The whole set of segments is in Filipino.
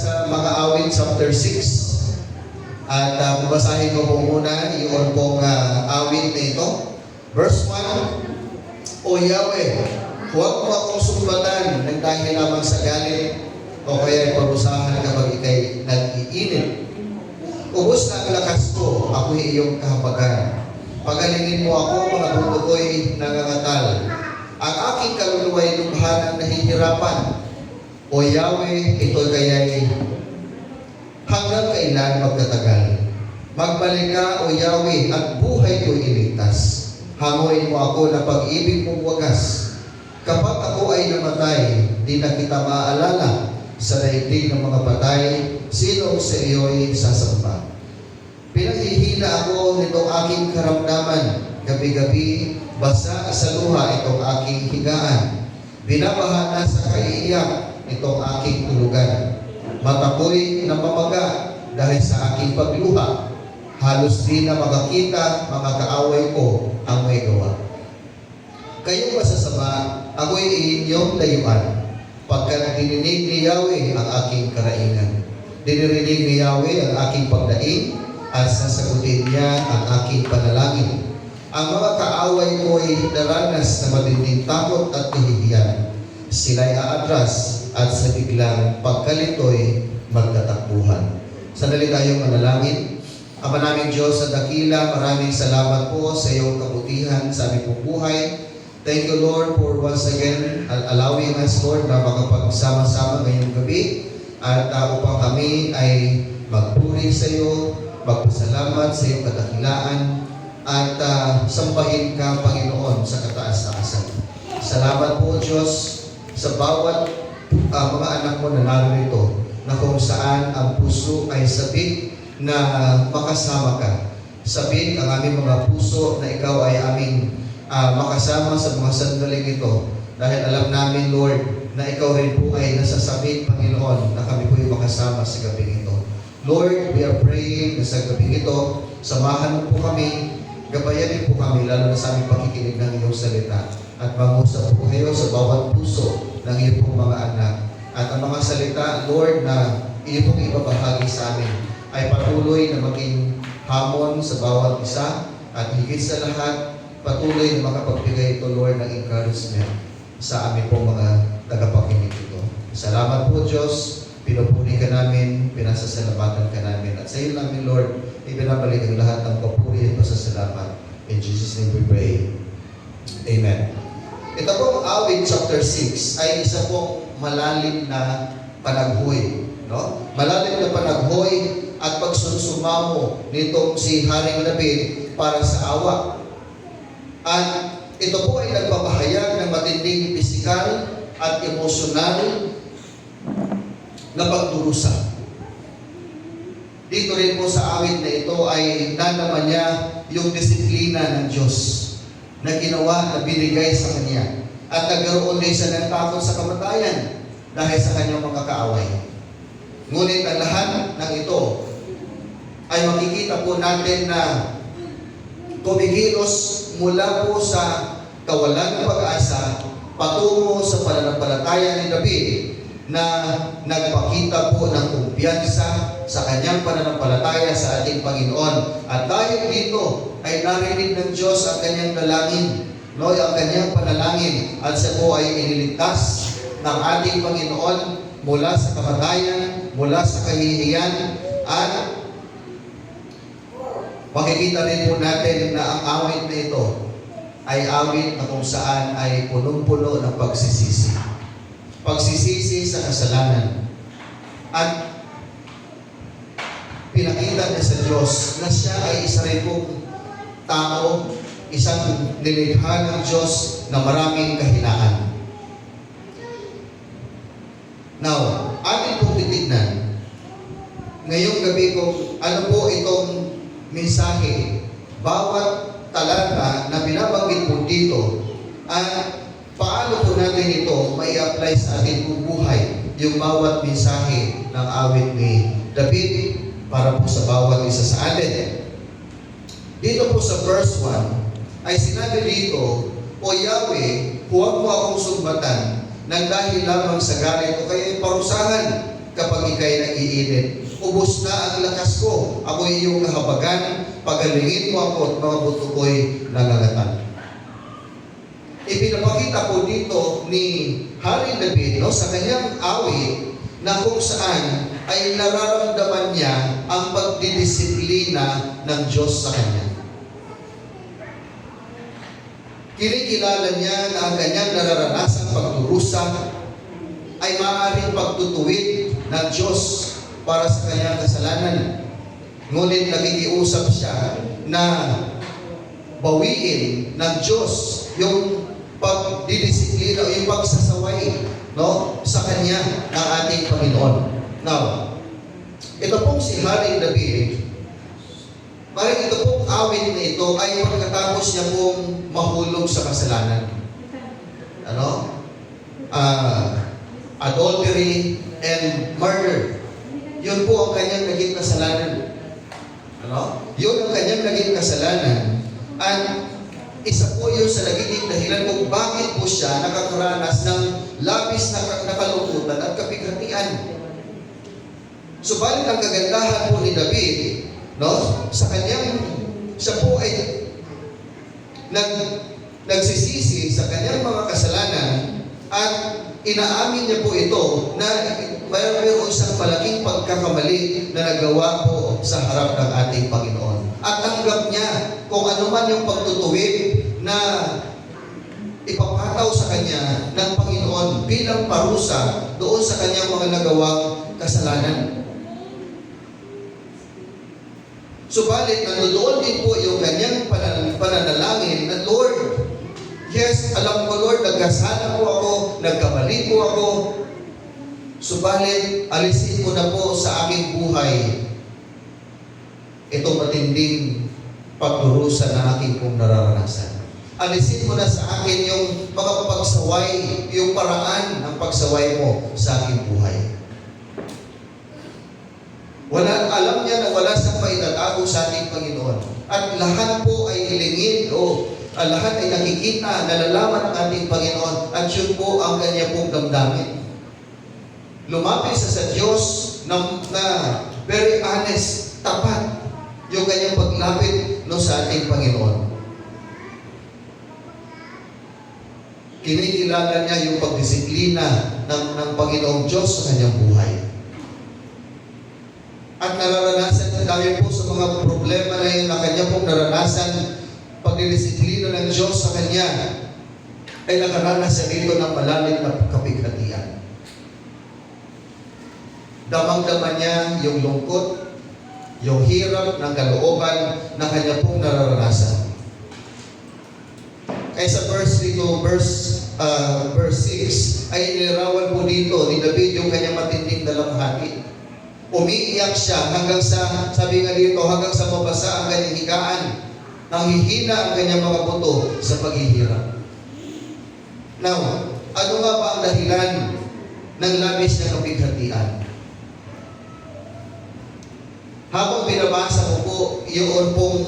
sa mga awit chapter 6. At babasahin ko po muna yung pong awit na ito. Verse 1, O Yahweh, huwag mo akong sumbatan ng dahil lamang sa galit o kaya parusahan kapag ikay nag-iinit. Ubos na ang lakas ko, ako'y iyong kahabagan. Pagalingin mo ako, mga buto ko'y nangangatal. Ang aking kaluluwa'y lubha ng nahihirapan. O Yahweh, ito kaya'y hanggang kailan magtatagal. Magbalik ka, O Yahweh, at buhay ko'y iligtas. Hanguin mo ako na pag-ibig mong wagas. Kapag ako ay namatay, di na kita maaalala. Sa daigdig ng mga patay, sino sa iyo'y sasamba? Pinaghihina ako nitong aking karamdaman. Gabi-gabi, basa sa luha itong aking higaan. Binabaha na sa kaiiyak itong aking tulugan. Mata ko'y namamaga dahil sa aking pagluha. Halos di na makakita mga kaaway ko ang may gawa. Kayong masasama, ako'y inyong layuan. Pagkat dininig ni Yahweh ang aking karaingan. Dinirinig ni Yahweh ang aking pagdaing at sasagutin niya ang aking panalangin. Ang mga kaaway ko'y daranas na matinding takot at kahihiyan. Sila'y aatras at sa biglang pagkalito'y magtatakbuhan. Sandali tayong manalangin. Ama naming Diyos sa dakila, maraming salamat po sa iyong kabutihan sa aming pong buhay. Thank you, Lord, for once again allowing us, Lord, na makapagsama-sama ngayong gabi at upang kami ay magpuri sa iyo, magpasalamat sa iyong kadakilaan at sambahin ka, Panginoon, sa kataas-taasan. Salamat po, Diyos, sa bawat mga anak mo na narito na kung saan ang puso ay sabik na makasama ka. Sabik ang aming mga puso na ikaw ay aming makasama sa mga sandaling ito dahil alam namin, Lord, na ikaw rin po ay nasasabik, Panginoon, na kami po ay makasama sa gabing ito. Lord, we are praying na sa gabing ito, samahan mo po kami, gabayanin po kami, lalo na sa aming pakikinig ng iyong salita. At mangusap po kayo sa bawat puso ng iyong pong mga anak. At ang mga salita, Lord, na iyong pong ibabahagi sa amin, ay patuloy na maging hamon sa bawat isa at higit sa lahat, patuloy na makapagbigay ito, Lord, ng encouragement sa amin pong mga tagapakinig ito. Salamat po, Diyos. Pinupuri ka namin, pinasasalamatan ka namin. At sa iyo namin, Lord, ibinabalik ang lahat ng papuri at pasasalamat. In Jesus' name we pray. Amen. Ito pong awit chapter 6 ay isa pong malalim na panaghoy. No? Malalim na panaghoy at pagsusumamo nitong si Haring David para sa awa. At ito po ay nagpapahayag ng matinding pisikal at emosyonal na pagdurusa. Dito rin po sa awit na ito ay nanaman niya yung disiplina ng Diyos na ginawa, na binigay sa Kanya. At nagkaroon din siya ng takot sa kamatayan dahil sa kanyang mga kaaway. Ngunit ang lahat ng ito ay makikita po natin na kumikilos mula po sa kawalan ng pag-asa patungo sa pananampalataya ni David na nagpakita po ng kumpiyansa sa kanyang pananampalataya sa ating Panginoon. At dahil dito ay narinig ng Diyos ang kanyang dalangin, ang kanyang panalangin, at siya po ay iniligtas ng ating Panginoon mula sa kamatayan, mula sa kahihiyan, at makikita rin po natin na ang awit na ito ay awit na kung saan ay punong-puno ng pagsisisi. Pagsisisi sa kasalanan. At pinakita niya sa Diyos na siya ay isa rin pong tao, isang nilikha ng Diyos na maraming kahinaan. Now, atin pong titignan ngayong gabi kung ano po itong mensahe, bawat talata na binabanggit po dito, at paano po natin ito may apply sa ating buhay, yung bawat mensahe ng awit ni David para po sa bawat isa sa atin. Dito po sa verse 1 ay sinabi dito, O Yahweh, huwag mo akong sumbatan nang dahil lamang sa galit o kaya parusahan kapag ika'y nag-iinit. Ubos na ang lakas ko. Ako iyong kahabagan. Pagalingin mo ako at mga buto ko'y nangangatan. Ipinapakita po dito ni Hari David, no, sa kanyang awit na kung saan ay nararamdaman niya ang pagdidisiplina ng Diyos sa kanya. Kinikilala niya na ang kanyang nararanasang pagdurusa ay maaaring pagtutuwid ng Diyos para sa kanyang kasalanan. Ngunit nakikiusap siya na bawiin ng Diyos yung pagdidisiplina o yung pagsasaway, no, sa kanya ng ating Panginoon. Now, ito pong si Hari David, parang ito pong awit na ito ay pagkatapos niya pong mahulog sa kasalanan. Ano? Adultery and murder. Yun po ang kanyang naging kasalanan. Ano? Yun ang kanyang naging kasalanan. At isa po yun sa nagiging dahilan kung bakit po siya nakakaranas ng labis na kalungkutan at kapighatian. Subalit ang kagandahan po ni David, no, sa kanyang, siya po ay nagsisisi sa kanyang mga kasalanan at inaamin niya po ito na mayroon siyang malaking pagkakamali na nagawa po sa harap ng ating Panginoon. At tanggap niya kung ano man yung pagtutuwid na ipapataw sa kanya ng Panginoon bilang parusa doon sa kanyang mga nagawang kasalanan. Subalit, nandoon din po yung kanyang pananalangin na, Lord, yes, alam ko, Lord, nagkasala po ako, nagkamali po ako. Subalit, alisin mo na po sa aking buhay itong matinding pagdurusa na aking pong nararanasan. Alisin mo na sa akin yung mga pagsaway, yung paraan ng pagsaway mo sa aking buhay. Alam niya na wala siyang maitatago sa ating Panginoon. At lahat po ay hilingin o lahat ay nakikita, nalalaman ng ating Panginoon at yun po ang kanya pong damdamin. Lumapit sa Diyos na very honest, tapat yung kanyang paglapit sa ating Panginoon. Kinikilala niya yung pagdisiplina ng Panginoong Diyos sa kanyang buhay. At nararanasan dahil po sa mga problema na yung kanya pong naranasan, pagdidisiplina ng Diyos sa kanya, ay nakaranas siya dito ng malalim na kapighatian. Damang-dama niya yung lungkot, yung hirap ng kalooban na kanya pong nararanasan. Kaya sa verse 6 ay inilarawan po dito ni David yung kanyang matinding dalamhati. Umiiyak siya hanggang sa, sabi nga dito, hanggang sa mabasa ang kanyang higaan. Nanghihina ang kanyang mga buto sa paghihirap. Now, ano nga ba ang dahilan ng labis na kapighatian? Habang binabasa ko po yun pong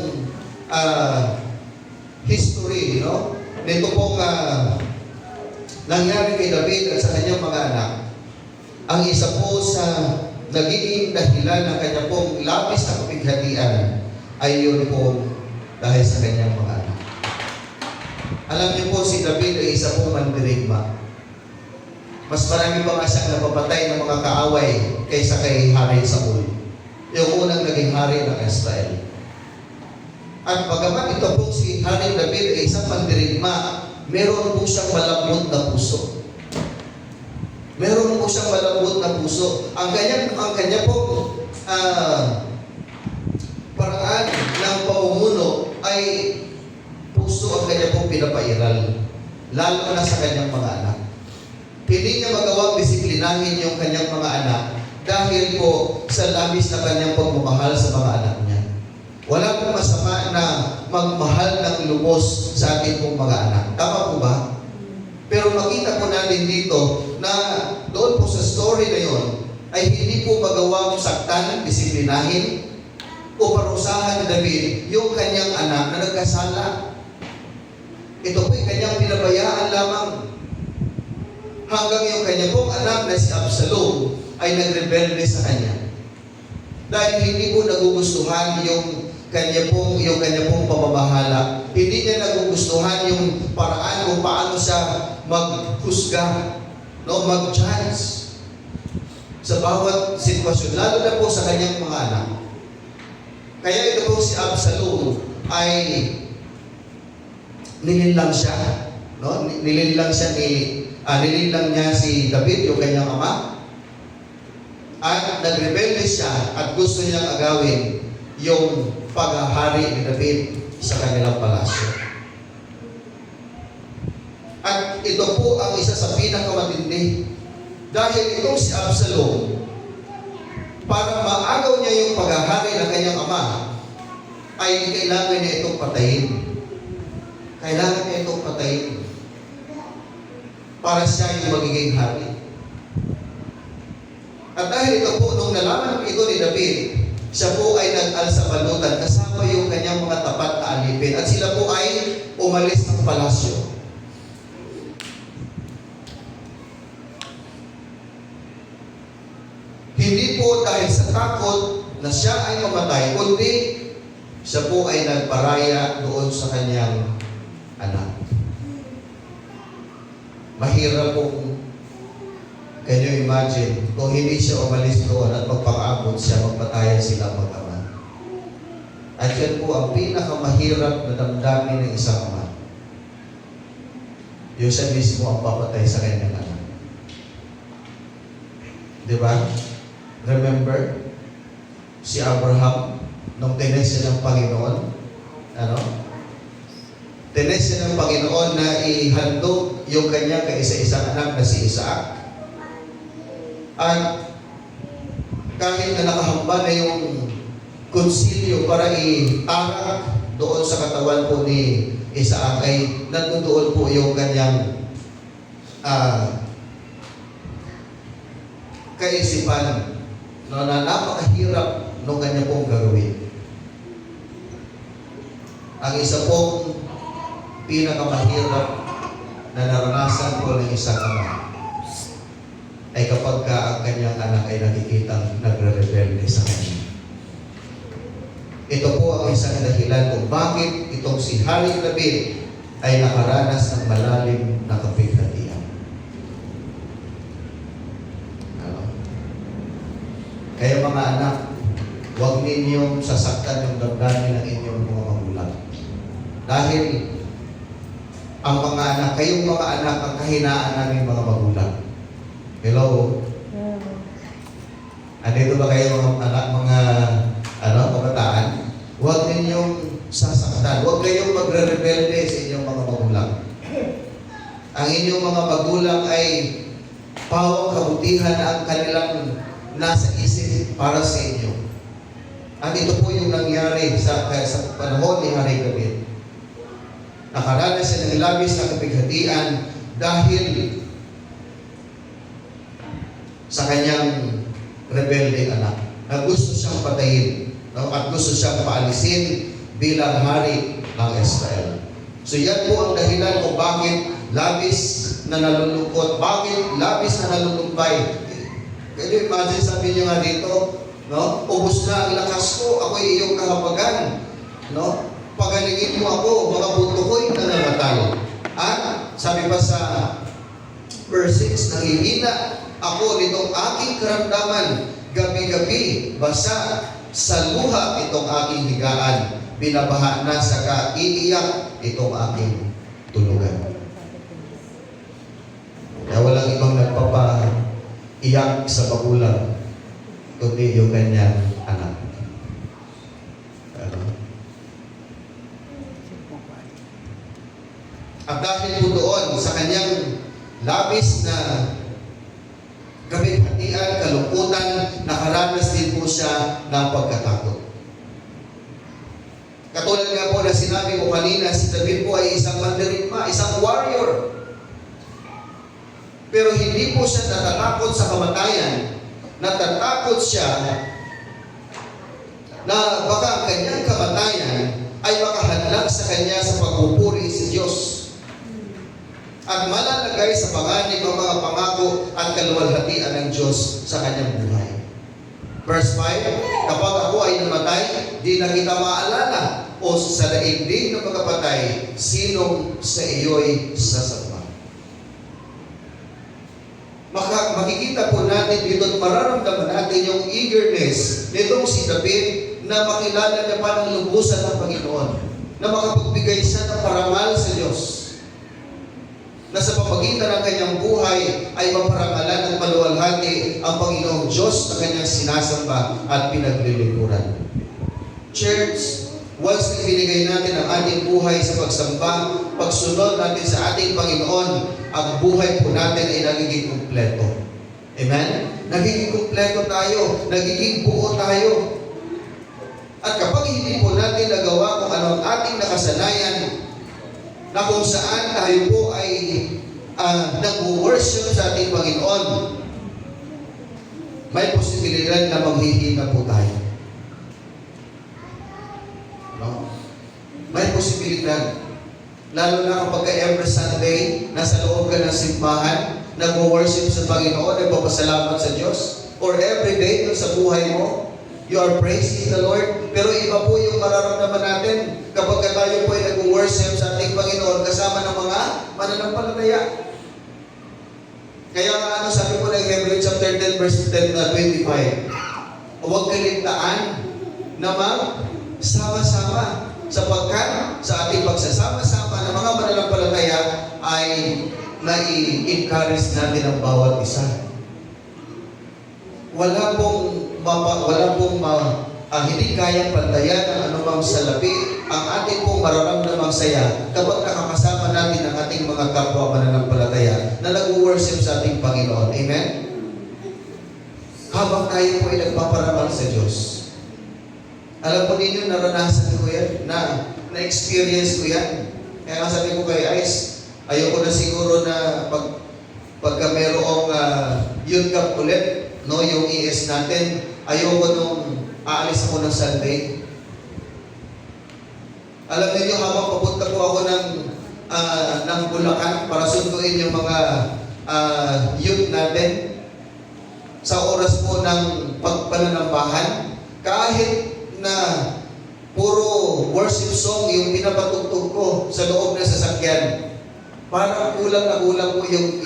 history, no? Nito pong nangyari kay David at sa kanyang mga anak. Ang isa po sa nagiging dahilan ng kanyang pong labis na kapighatian ay yun po dahil sa kanyang mga anak. Alam niyo po, si David ay isa pong mandirigma. Mas marami pa nga siyang napapatay ng mga kaaway kaysa kay Hari Saul, yung unang naging hari ng Israel. At bagaman ito po si Hari David ay isang mandirigma, meron po siyang malambot na puso. Meron po siyang malambot na puso. Ang kanya po paraan ng pamumuno ay puso ang kanya pong pinapairal, lalo na sa kanyang mga anak. Hindi niya magawang disiplinahin yung kanyang mga anak dahil po sa labis na kanyang pagmamahal sa mga anak niya. Wala pong masama na magmahal ng lubos sa ating pong mga anak. Tama po ba? Pero makita po natin dito na doon po sa story na yon ay hindi po magawang saktan, disiplinahin o parusahan ni David yung kanyang anak na nagkasala. Ito po ay kanyang pinabayaan lamang hanggang yung kanya pong anak na si Absalom ay nagrebelde sa kanya. Dahil hindi po nagugustuhan yung kanya pong pamamahala. Hindi niya nagugustuhan yung paraan kung paano siya maghusga, no, mag-judge sa bawat sitwasyon, lalo na po sa kanyang mga anak. Kaya ito po si Absalom ay nilinlang siya, no? Nilinlang niya si David, yung kanyang ama. At nagrebelde siya at gusto niyang agawin yung paghahari ni David sa kanilang palasyo. At ito po ang isa sa pinakamatindi. Dahil itong si Absalom, para maagaw niya yung paghahari ng kanyang ama, ay kailangan niya itong patayin. Kailangan niya itong patayin para siya yung magiging hari. At dahil ito po, nung nalaman ito ni David, siya po ay nag-alsa balutan kasama yung kanyang mga tapat na alipin. At sila po ay umalis ng palasyo. Hindi po dahil sa takot na siya ay mamatay, kundi siya po ay nagparaya doon sa kanyang anak. Mahirap po kung can you imagine kung hindi siya umalis doon at magpakaabot siya, magpatayan sila mag-ama. At yan po ang pinakamahirap na damdamin ng isang ama. Yung siya mismo ang papatay sa kanyang anak. Di ba? Remember, si Abraham, nung tinis siya ng Panginoon, tinis siya ng Panginoon na ihandog yung kanyang kaisa-isang anak na si Isaac. At kahit na nakahamba na yung konsilyo para itarak doon sa katawan po ni Isaac, ay nandoon po yung kanyang kaisipan, no, na napakahirap nung kanya pong gagawin. Ang isa pong pinakamahirap na naranasan po ng isang ama ay kapag ang kanyang anak ay nakikitang nagre-rebelde sa kanya. Ito po ang isang dahilan kung bakit itong si Hari David ay nakaranas ng malalim na kapighatian. Kaya mga anak, huwag ninyong sasaktan yung damdamin ng inyong mga magulang. Dahil ang mga anak, kayong mga anak, ang kahinaan namin mga magulang. Hello? Andito ba kayo mga kabataan? Huwag ninyong sasaktan. Huwag kayong magre-rebelde sa inyong mga magulang. Ang inyong mga magulang ay pawang kabutihan na ang kanilang nasa isip para sa inyo. At ito po yung nangyari sa panahon ni Hari David. Nakaranas siya ng labis na kapighatian dahil sa kanyang rebelde anak na gusto siyang patayin, no? At gusto siyang paalisin bilang hari ng Israel. So yan po ang dahilan kung bakit labis na nalulungkot, bakit labis na nalulumbay. Can you imagine, sabi niyo nga dito, no? Ubus na ang lakas ko, ako'y iyong kahabagan, no? Pagalingin mo ako, mga buto ko'y nangamatay. At sabi pa sa verse 6, nangihina ako nitong aking karamdaman, gabi-gabi, basa sa luha itong aking higaan, binabaha na sa kaiiyak itong aking tulugan. Kaya walang ibang nagpapaiyak sa magulang, kundi yung kanyang anak. At dahil po doon sa kanyang labis na kapighatian, kalungkutan, nakaranas din po siya ng pagkatakot. Katulad nga po na sinabi ko kanina, si David po ay isang mandirigma, isang warrior. Pero hindi po siya natatakot sa kamatayan. Natatakot siya na baka ang kanyang kamatayan ay makahadlang sa kanya sa pagpupuri sa Diyos. at malalagay sa panganib ang mga pangako at kaluwalhatian ng Diyos sa kanyang buhay. Verse 5, kapag ako ay namatay, di na kita maalala, o sa daigdig ng mga patay, sinong sa iyo'y sasamba. Makikita po natin dito at mararamdaman natin yung eagerness nitong si David na makilala niya pa ng lubusan ng Panginoon, na makapagbigay siya ng parangal sa Diyos, na sa pamagitan ng kanyang buhay ay maparangalan at maluwalhati ang Panginoong Diyos na kanyang sinasamba at pinaglilingkuran. Church, once na binigay natin ang ating buhay sa pagsamba, pagsunod natin sa ating Panginoon, ang buhay po natin ay nagiging kumpleto. Amen? Nagiging kumpleto tayo, nagiging buo tayo. At kapag hindi po natin nagawa kung ano ang ating nakasanayan, na kung saan tayo po ay nag-worship sa ating Panginoon, may posibilidad na maghihina po tayo. No? May posibilidad. Lalo na kapag every Sunday, nasa loob ka ng simbahan, nag-worship sa Panginoon, nagpapasalamat sa Diyos, or every day sa buhay mo, you are praising the Lord. Pero iba po yung mararamdaman natin kapag tayo po ay nag-worship sa ating Panginoon kasama ng mga mananampalataya. Kaya nga sabi po ng Hebrews chapter 10 verse 25, huwag kaligtaan na magsama-sama, sapagkat sa ating pagsasama-sama ng mga mananampalataya ay nai-encourage natin ang bawat isa. Wala pong hindi kayang pantayan ang anumang salapi ang ating pong mararamdamang saya kapag nakakasama natin ang ating mga kapwa mananampalataya na nag-worship sa ating Panginoon. Amen? Habang tayo po ay nagpaparangal sa Diyos. Alam po ninyo, naranasan ko yan, na-experience ko yan. Kaya nga sabi ko kay Ice, ayoko na siguro na pagka merong youth camp ulit, no, yung ES natin, ayoko nung aalis ako ng Sunday. Alam niyo, habang papunta po ako ng Bulacan para sunduin yung mga youth natin, sa oras po ng pagpananambahan, kahit na puro worship song yung pinapatugtog ko sa loob ng sasakyan, parang kulang na kulang po yung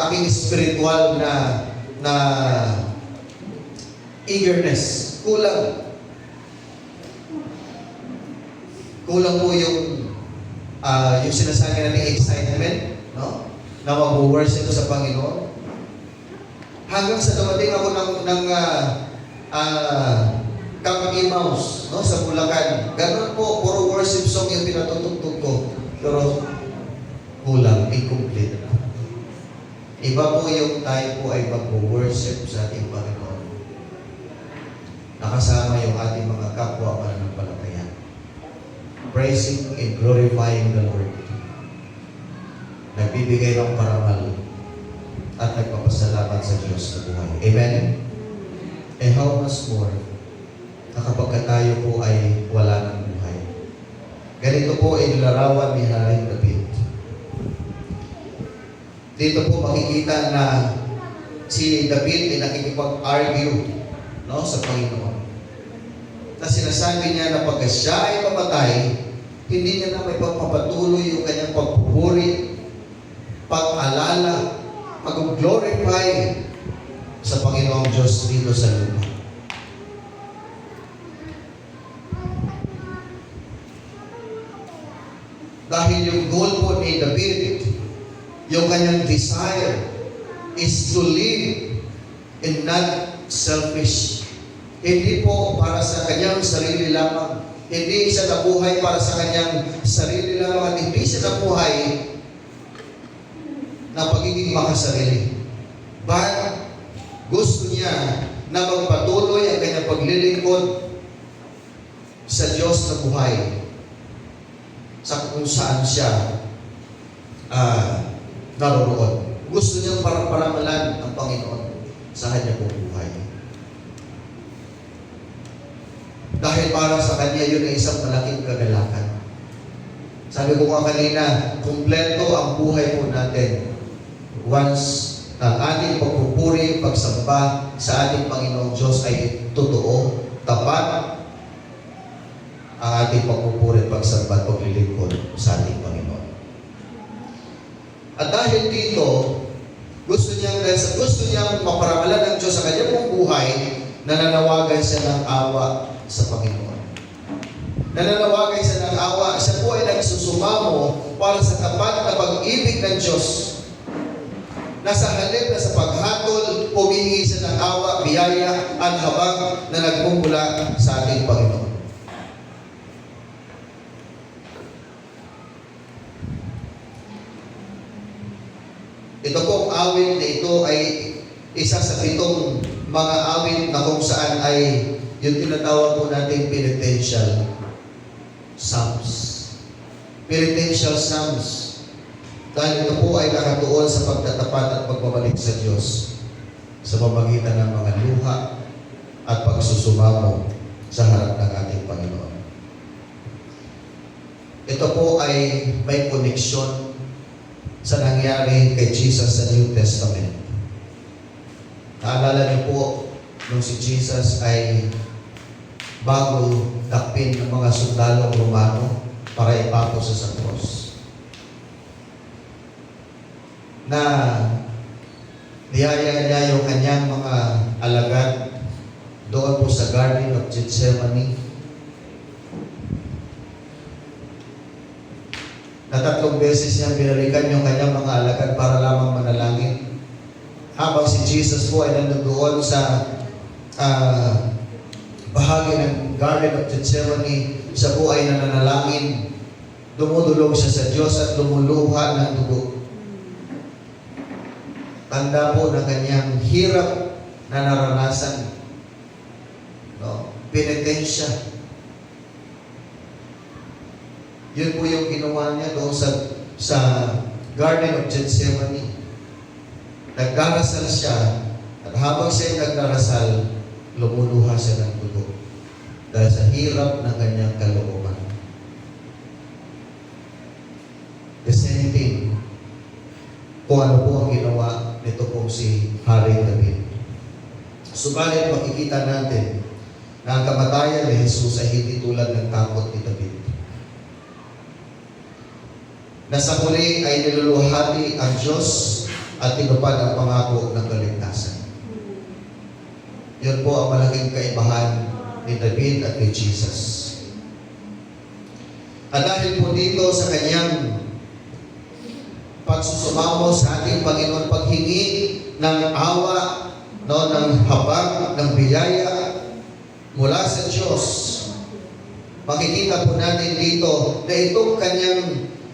aking spiritual na eagerness. Kulang po yung sinasabi natin excitement, no? Na mag-worship sa Panginoon. Hanggang sa dumating ako ng Camp Emmaus, no, sa Bulacan. Ganun po, puro worship song yung pinatutugtog ko. Pero kulang, incomplete. Iba po yung tayo po ay mag-worship sa ating Panginoon. Nakasama yung ating mga kapwa mananampalataya. Praising and glorifying the Lord. Nagbibigay ng parangal at nagpapasalamat sa Diyos sa buhay. Amen? And how much more na kapag tayo po ay wala ng buhay. Ganito po ay nilarawan ni Haring David. Dito po makikita na si David ay nakikipag-argue, no, sa Panginoon. Na sinasabi niya na pag siya ay mamatay, hindi niya na may pagpapatuloy yung kanyang pagpupuri, pag-alala, pag-glorify sa Panginoong Diyos dito sa lupa. Dahil yung goal po ni David, yung kanyang desire is to live and not selfish. Hindi po para sa kanyang sarili lamang. Hindi siya nabuhay para sa kanyang sarili lamang at hindi siya nabuhay na pagiging makasarili. But gusto niya na magpatuloy ang kanyang paglilingkod sa Diyos na buhay sa kung saan siya naroroon. Gusto niyang parang-parangalan ang Panginoon sa kanyang buhay. Dahil para sa kanya, yun ay isang malaking kagalakan. Sabi ko nga kanina, kumpleto ang buhay po natin once ang ating pagpupuri, pagsamba sa ating Panginoong Diyos ay totoo, tapat ang ating pagpupuri, pagsamba at paglilingkod sa ating Panginoon. At dahil dito, gusto niyang maparangalan ng Diyos sa kanyang pong buhay, nananawagan siya ng awa sa Panginoon. Nananawagan siya ng awa, siya po ay nagsusumamo para sa tapat na pag-ibig ng Diyos. Nasa halip na sa paghatol, humihingi siya ng awa, biyaya, at habag na nagmumula sa ating Panginoon. Ito pong awit na ito ay isa sa 7 mga awit na kung saan ay yung tinatawag po natin penitential psalms. Penitential psalms. Dahil ito po ay nakatuon sa pagtatapat at pagbabalik sa Diyos sa pamamagitan ng mga luha at pagsusumamo sa harap ng ating Panginoon. Ito po ay may koneksyon sa nangyari kay Jesus sa New Testament. Naalala niyo po, nung si Jesus ay bago dakpin ng mga sundalong Romano para ipako sa cross, na niyaya niya yung kanyang mga alagad doon po sa Garden of Gethsemane, na 3 beses niya binalikan yung kanyang mga alagad para lamang manalangin. Habang si Jesus po ay nandoon sa bahagi ng Garden of Gethsemane, siya po ay nananalangin, dumudulog siya sa Diyos at lumuluha ng dugo. Tanda po ng kanyang hirap na naranasan. No? Penitensya. Yun po yung ginawa niya doon sa Garden of Gethsemane. Nagdarasal siya, at habang siya nagdarasal, lumuluha siya ng dugo dahil sa hirap ng kanyang kalooban. The same thing, kung ano po ang ginawa nito pong si Hari David. Subalit makikita natin na ang kamatayan ni Jesus ay hindi tulad ng takot ni David. Nasa huli ay niluluhati ang Diyos at tinupad ang pangako ng kaligtasan. Yun po ang malaking kaibahan ni David at ni Jesus. At dahil po dito sa kanyang pagsusumamo sa ating Panginoon, paghingi ng awa, no, ng habag, ng biyaya mula sa Diyos, makikita po natin dito na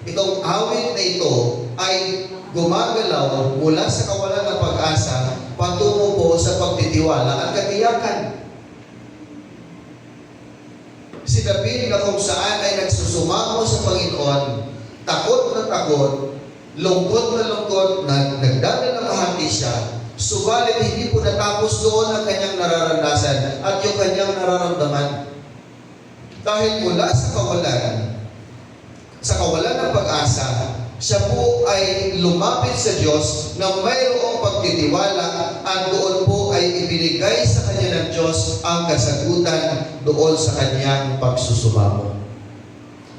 itong awit na ito ay gumagalaw mula sa kawalan ng pag-asa patungo po sa pagtitiwala at katiyakan. Si David na kung saan ay nagsusumamo sa Panginoon, takot na takot, lungkot na lungkot, nagdadalahati siya, subalit hindi po natapos doon ang kanyang nararanasan at yung kanyang nararamdaman. Dahil mula sa kawalan ng pag-asa, siya po ay lumapit sa Diyos na mayroong pagtitiwala at doon po ay ibinigay sa kanya ng Diyos ang kasagutan doon sa kanyang pagsusumamo.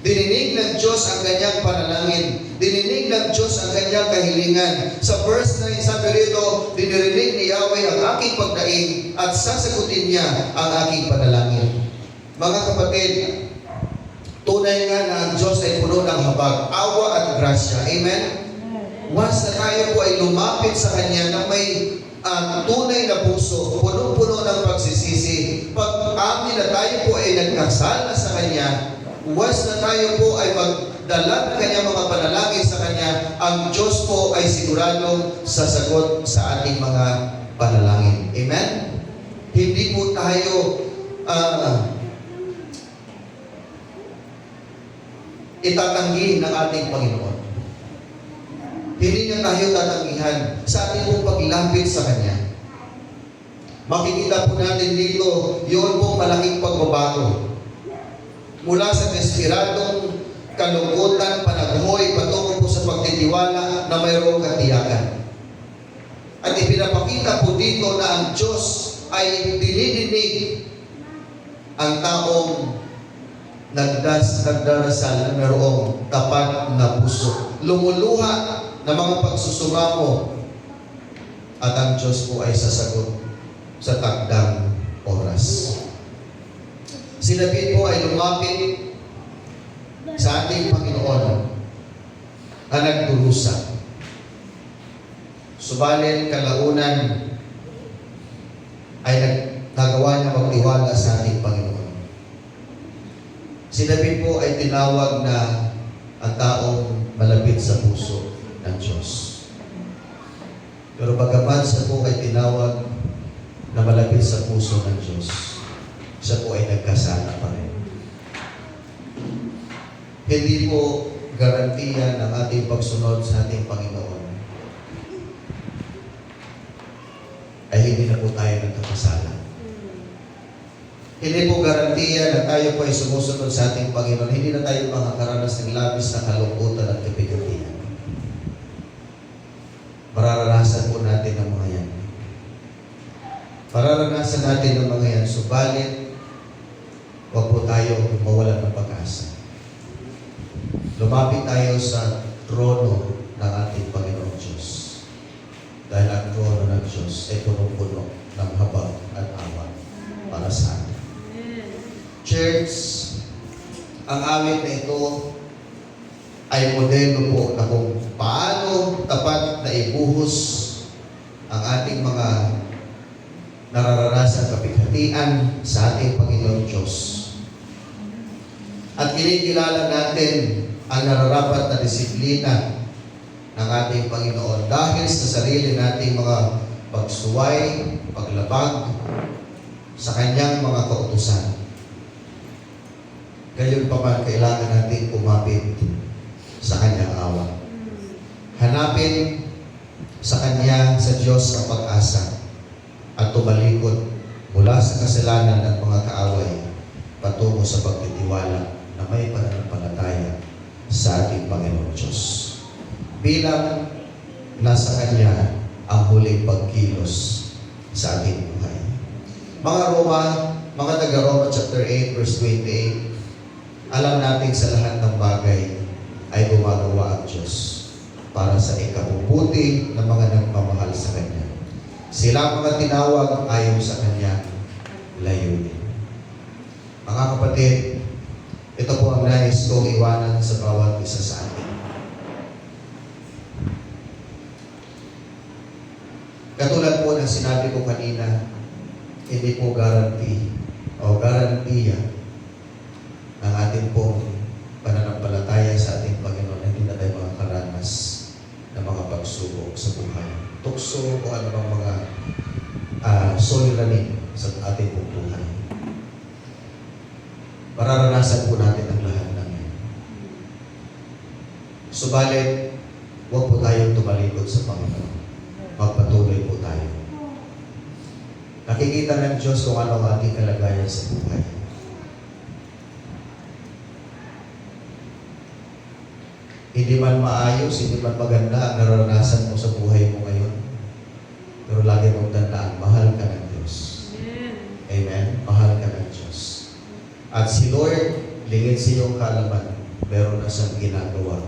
Dininig ng Diyos ang kanyang panalangin. Dininig ng Diyos ang kanyang kahilingan. Sa verse 9, sabi rito, dinirinig ni Yahweh ang aking pagdaing at sasagutin niya ang aking panalangin. Mga kapatid, tunay nga na ang Diyos ay puno ng habag, awa at grasya. Amen? Once na tayo po ay lumapit sa Kanya na may tunay na puso, puno-puno ng pagsisisi, pag-amin na tayo po ay nagkasala sa Kanya, once na tayo po ay magdala ng Kanyang mga panalangin sa Kanya, ang Diyos po ay siguradong sasagot sa ating mga panalangin. Amen? Hindi po tayo itatanggi ng ating Panginoon. Hindi niya tayo tatanggihan sa ating pong paglapit sa Kanya. Makikita po natin dito, yun pong malaking pagbabago. Mula sa desperadong kalungkutan, panaghoy, patungo po sa pagtitiwala na mayroong katiyakan. At ipinapakita po dito na ang Diyos ay dinidinig ang taong nagdarasal na mayroong tapat na puso. Lumuluha na mga pagsusumamo at ang Diyos po ay sasagot sa takdang oras. Si David po ay lumapit sa ating Panginoon na nagdurusa. Subalit kalaunan ay nagawa niya magtiwala sa ating Panginoon. Si David po ay tinawag na ang taong malapit sa puso ng Diyos. Pero bagaman siya po ay tinawag na malapit sa puso ng Diyos, siya po ay nagkasala pa rin. Hindi po garantiya ng ating pagsunod sa ating Panginoon ay hindi na po tayo nagkakasala. Hindi po garantiya na tayo po ay sumusunod sa ating Panginoon. Hindi na tayo makakaranas ng labis na kalungkutan at kapigatian. Mararanasan po natin ang mga yan. Mararanasan natin ang mga yan. Subalit, huwag po tayo mawalan ng pag-asa. Lumapit tayo sa trono ng ating Panginoong Diyos. Dahil ang trono ng Diyos ay punong-puno ng habag at awa para sa atin. Church, ang awit na ito ay modelo po na kung paano tapat na ibuhos ang ating mga nararanasan kapighatian sa ating Panginoong Diyos. At kinikilala natin ang nararapat na disiplina ng ating Panginoon dahil sa sarili nating mga pagsuway, paglabag sa Kanyang mga kautusan. Gayon pa man, kailangan natin umapit sa Kanyang awa. Hanapin sa Kanya, sa Diyos, ang pag-asa at tumalikod mula sa kasalanan at mga kaaway patungo sa pagtitiwala na may pananampalataya sa ating Panginoon Diyos. Bilang nasa Kanya ang huling pagkilos sa ating buhay. Mga taga-Roma chapter 8 verse 28, alam natin sa lahat ng bagay ay gumagawa ang Diyos para sa ikabubuti ng mga nagmamahal sa Kanya. Sila mga tinawag ayon sa Kanya layunin. Mga kapatid, ito po ang nais kong iwanan sa bawat isa sa atin. Katulad po ng sinabi ko kanina, hindi po garanti o garantiya ang ating pong pananampalataya sa ating Panginoon na hindi na tayo makakaranas ng mga pagsubok sa buhay. Tukso o ano bang mga suliranin sa ating pong buhay. Mararanasan po natin ang lahat ng yan. Subalit, huwag po tayong tumalikod sa Panginoon. Magpatuloy po tayo. Nakikita ng Diyos kung ano ang ating kalagayan sa buhay. Hindi man maayos, hindi man maganda ang naranasan mo sa buhay mo ngayon. Pero lagi mong tandaan, mahal ka ng Diyos. Amen? Mahal ka ng Diyos. At si Lord, lingid sa iyong kaalaman, meron na siyang ginagawa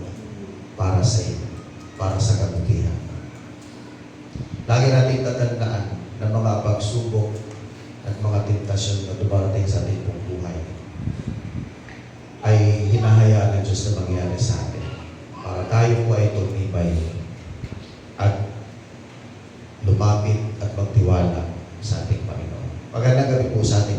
para sa iyo, para sa kabutihan. Lagi natin tatandaan na mga pagsubok at mga tentasyon na dumarating sa ating buhay ay hinahayaan ng Diyos na mangyari sa atin para tayo po ay tumibay at lumapit at magtiwala sa ating Panginoon. Magandang gabi po sa ating